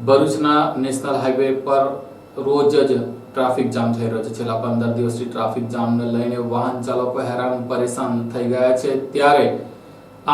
ભરૂચના national highway પર રોજ જ ટ્રાફિક જામ થઈ રહ્યો છે. છેલ્લા 15 દિવસથી ટ્રાફિક જામને લઈને વાહન ચાલકો હેરાન પરેશાન થઈ ગયા છે. ત્યારે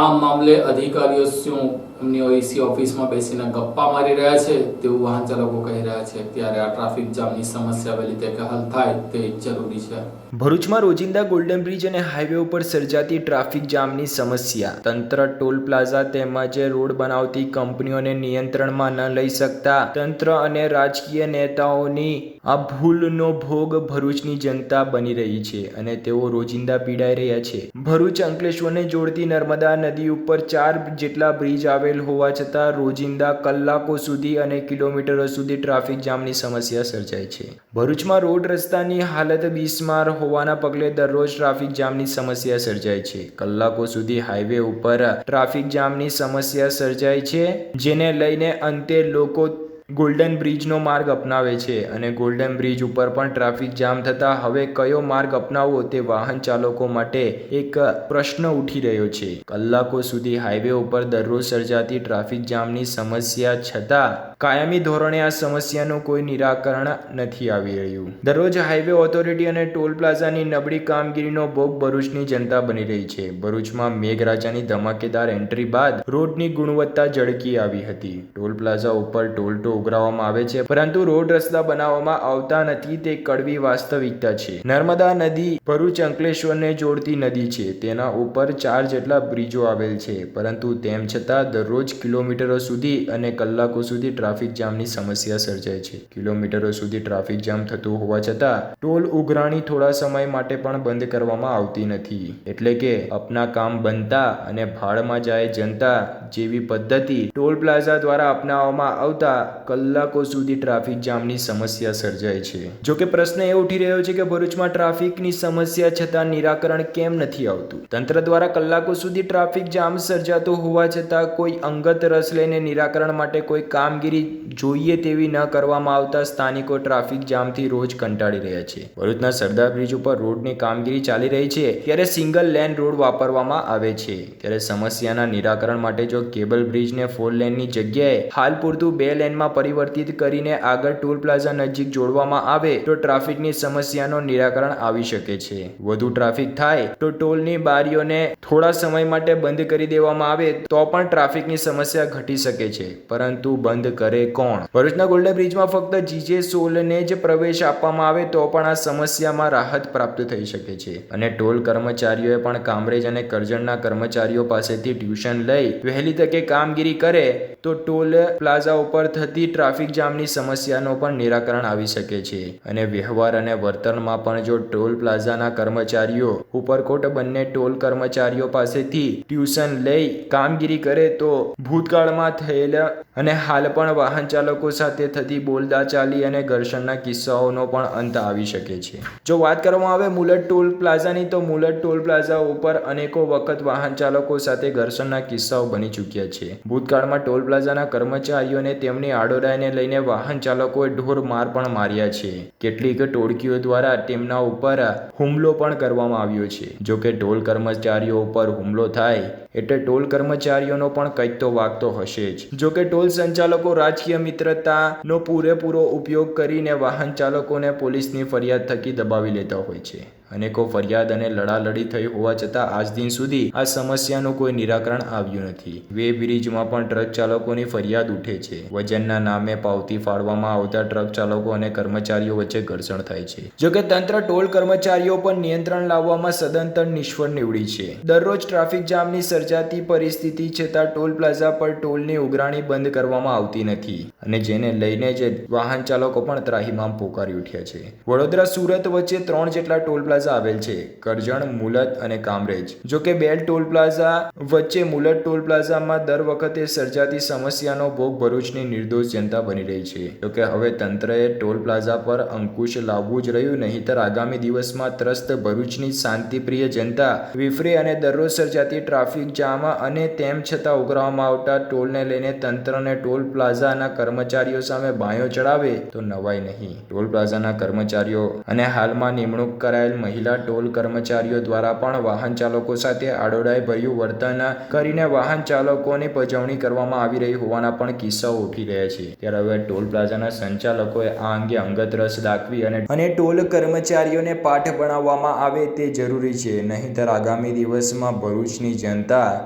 આ મામલે અધિકારીઓ શું એમની ઓઈસી ઓફિસમાં બેસીને ગપ્પા મારી રહ્યા છે તેવું વાહન ચાલકો કહી રહ્યા છે. ત્યારે આ ટ્રાફિક જામની સમસ્યા વહેલી તકે હલ થાય તે જરૂરી છે. ભરૂચમાં રોજિંદા ગોલ્ડન બ્રિજ અને હાઈવે ઉપર સર્જાતી ટ્રાફિક જામની સમસ્યા તંત્ર ટોલ પ્લાઝા તેમજ રોડ બનાવતી કંપનીઓને નિયંત્રણમાં ન લઈ શકતા તંત્ર અને રાજકીય નેતાઓની આ ભૂલનો ભોગ ભરૂચની જનતા બની રહી છે અને તેઓ રોજિંદા પીડાઈ રહ્યા છે. ભરૂચ અંકલેશ્વરને જોડતી નર્મદા નદી ઉપર 4 જેટલા બ્રિજ આવેલ હોવા છતાં રોજિંદા કલાકો સુધી અને કિલોમીટરો સુધી ટ્રાફિક જામની સમસ્યા સર્જાય છે. ભરૂચમાં રોડ રસ્તાની હાલત બિસ્માર હોવાના પગલે દરરોજ ટ્રાફિક જામની સમસ્યા સર્જાય છે. કલાકો સુધી હાઈવે ઉપર ટ્રાફિક જામની સમસ્યા સર્જાય છે, જેને લઈને અંતે લોકો ગોલ્ડન બ્રિજનો માર્ગ અપનાવે છે અને ગોલ્ડન બ્રિજ ઉપર પણ ટ્રાફિક જામ થતા હવે કયો માર્ગ અપનાવવો તે વાહન ચાલકો માટે એક પ્રશ્ન ઉઠી રહ્યો છે. કલાકો સુધી હાઈવે ઉપર દરરોજ સર્જાતી ટ્રાફિક જામની સમસ્યા છતાં કાયમી ધોરણે આ સમસ્યાનું કોઈ નિરાકરણ નથી આવી રહ્યું. દરરોજ હાઈવે ઓથોરિટી અને ટોલ પ્લાઝાની નબળી કામગીરીનો ભોગ ભરૂચની જનતા બની રહી છે. ભરૂચમાં મેઘરાજાની ધમાકેદાર એન્ટ્રી બાદ રોડની ગુણવત્તા ઝળકી આવી હતી. ટોલ પ્લાઝા ઉપર ટોલ તો ઉઘરાવવામાં આવે છે, પરંતુ રોડ રસ્તા બનાવવામાં આવતા નથી તે કડવી વાસ્તવિકતા છે. નર્મદા નદી ભરૂચ અંકલેશ્વરને જોડતી નદી છે. તેના ઉપર 4 જેટલા બ્રિજો આવેલ છે, પરંતુ તેમ છતાં દરરોજ કિલોમીટરો સુધી અને કલાકો સુધી ટ્રાફિક જામની સમસ્યા સર્જાય છે. કિલોમીટરો સુધી ટ્રાફિક જામ થતું હોવા છતાં ટોલ ઉઘરાણી થોડા સમય માટે પણ બંધ કરવામાં આવતી નથી. એટલે કે અપના કામ બનતા અને ભાડમાં જાય જનતા જેવી પદ્ધતિ ટોલ પ્લાઝા દ્વારા અપનાવવામાં આવતા કલાકો સુધી ટ્રાફિક જામની સમસ્યા સર્જાય છે. જો કે પ્રશ્ન એ ઉઠી રહ્યો છે કે ભરૂચમાં ટ્રાફિકની સમસ્યા છતાં નિરાકરણ કેમ નથી આવતું? તંત્ર દ્વારા કલાકો સુધી ટ્રાફિક જામ સર્જાતો હોવા છતાં કોઈ અંગત રસ લઈને નિરાકરણ માટે કોઈ કામગીરી જોઈએ તેવી ન કરવામાં આવતા સ્થાનિકો ટ્રાફિક જામથી રોજ કંટાળી રહ્યા છે. ભરૂચના સરદાર બ્રિજ ઉપર રોડની કામગીરી ચાલી રહી છે ત્યારે સિંગલ લેન રોડ વાપરવામાં આવે છે. ત્યારે સમસ્યાના નિરાકરણ માટે જો કેબલ બ્રિજને 4 લેનની જગ્યાએ હાલ પૂરતું 2 લેનમાં પરિવર્તિત કરીને આગળ ટોલ પ્લાઝા નજીક જોડવામાં આવે તો ટ્રાફિકની સમસ્યાનો નિરાકરણ આવી શકે છે. વધુ ટ્રાફિક થાય તો ટોલની બારીઓને થોડા સમય માટે બંધ કરી દેવામાં આવે તો પણ ટ્રાફિકની સમસ્યા ઘટી શકે છે, પરંતુ બંધ કરે કોણ? ભરૂચના ગોલ્ડન બ્રિજમાં ફક્ત GJ16ને જ પ્રવેશ આપવામાં આવે તો પણ આ સમસ્યામાં રાહત પ્રાપ્ત થઈ શકે છે અને ટોલ કર્મચારીઓએ પણ કામરેજ અને કરજણના કર્મચારીઓ પાસેથી ટ્યુશન લઈ વહેલી તકે કામગીરી કરે તો ટોલ પ્લાઝા ઉપર થતી ટ્રાફિક જામની સમસ્યાનો પણ નિરાકરણ આવી શકે છે. અને વ્યવહાર અને વર્તનમાં પણ જો ટોલ પ્લાઝાના કર્મચારીઓ ઉપરકોટ બંને ટોલ કર્મચારીઓ પાસેથી ટ્યુશન લઈ કામગીરી કરે તો ભૂતકાળમાં થયેલા અને હાલ પણ વાહન ચાલકો સાથે થતી બોલચાલી અને ઘર્ષણના કિસ્સાઓનો પણ અંત આવી શકે છે. જો વાત કરવામાં આવે મુલટ ટોલ પ્લાઝાની તો મુલટ ટોલ પ્લાઝા ઉપર અનેકો વખત વાહન ચાલકો સાથે ઘર્ષણના કિસ્સાઓ બની ચૂક્યા છે. ભૂતકાળમાં ટોલ પ્લાઝાના કર્મચારીઓને તેમની આડોડાઈને લઈને વાહન ચાલકોએ ઢોર માર પણ માર્યા છે. કેટલીક ટોળકીઓ દ્વારા તેમના ઉપર હુમલો પણ કરવામાં આવ્યો છે. જો કે ટોલ કર્મચારીઓ ઉપર હુમલો થાય એટલે ટોલ કર્મચારીઓનો પણ કંઈક તો વાગ તો હશે જ. જો કે ટોલ સંચાલકો રાજકીય મિત્રતાનો પૂરેપૂરો ઉપયોગ કરીને વાહન ચાલકોને પોલીસની ફરિયાદ થકી દબાવી લેતા હોય છે. અનેકો ફરિયાદ અને લડાલડી થઈ હોવા છતાં આજ દિન સુધી આ સમસ્યાનું કોઈ નિરાકરણ આવ્યું નથી. વે બ્રિજમાં પણ ટ્રક ચાલકોની ફરિયાદ ઉઠે છે. વજનના નામે પાવતી ફાળવામાં આવતા ટ્રક ચાલકો અને કર્મચારીઓ વચ્ચે ઘર્ષણ થાય છે. જો કે તંત્ર ટોલ કર્મચારીઓ પર નિયંત્રણ લાવવામાં સદંતર નિષ્ફળ નીવડી છે. દરરોજ ટ્રાફિક જામની સર્જાતી પરિસ્થિતિ છતાં ટોલ પ્લાઝા પર ટોલની ઉઘરાણી બંધ કરવામાં આવતી નથી અને જેને લઈને જ વાહન ચાલકો પણ ત્રાહિમામ પોકારી ઉઠ્યા છે. વડોદરા સુરત વચ્ચે 3 જેટલા ટોલ પ્લાઝા આવેલ છે, કરજણ, મુલત અને કામરેજ. જો કે બેલ ટોલ પ્લાઝા વચ્ચે મુલટ ટોલ પ્લાઝામાં દર વખતે સર્જાતી સમસ્યાનો ભોગ ભરૂચની નિર્દોષ જનતા બની રહી છે. જો કે હવે તંત્રએ ટોલ પ્લાઝા પર અંકુશ લાવવું જ રહ્યું, નહીંતર આગામી દિવસમાં ત્રસ્ત ભરૂચની શાંતિપ્રિય જનતા વિફરે અને દરરોજ સર્જાતી ટ્રાફિક જામ અને તેમ છતાં ઉઘરાવવામાં આવતા ટોલને લઈને તંત્રને ટોલ પ્લાઝાના કર્મચારીઓ સામે બાયો ચડાવે તો નવાય નહીં. ટોલ પ્લાઝાના કર્મચારીઓ અને હાલમાં નિમણૂક કરાયેલ મહિલા ટોલ કર્મચારીઓ દ્વારા પણ વાહન ચાલકો સાથે આડોડાઈ ભર્યું વર્તન કરીને વાહન ચાલકોની પજવણી કરવામાં આવી રહી હોવાના પણ કિસ્સાઓ ઉઠી રહ્યા છે। ત્યારે હવે ટોલ પ્લાઝાના સંચાલકોએ આ અંગે અંગત રસ દાખવી અને ટોલ કર્મચારીઓને પાઠ ભણાવવામાં આવે તે જરૂરી છે, નહીંતર આગામી દિવસમાં ભરૂચની જનતા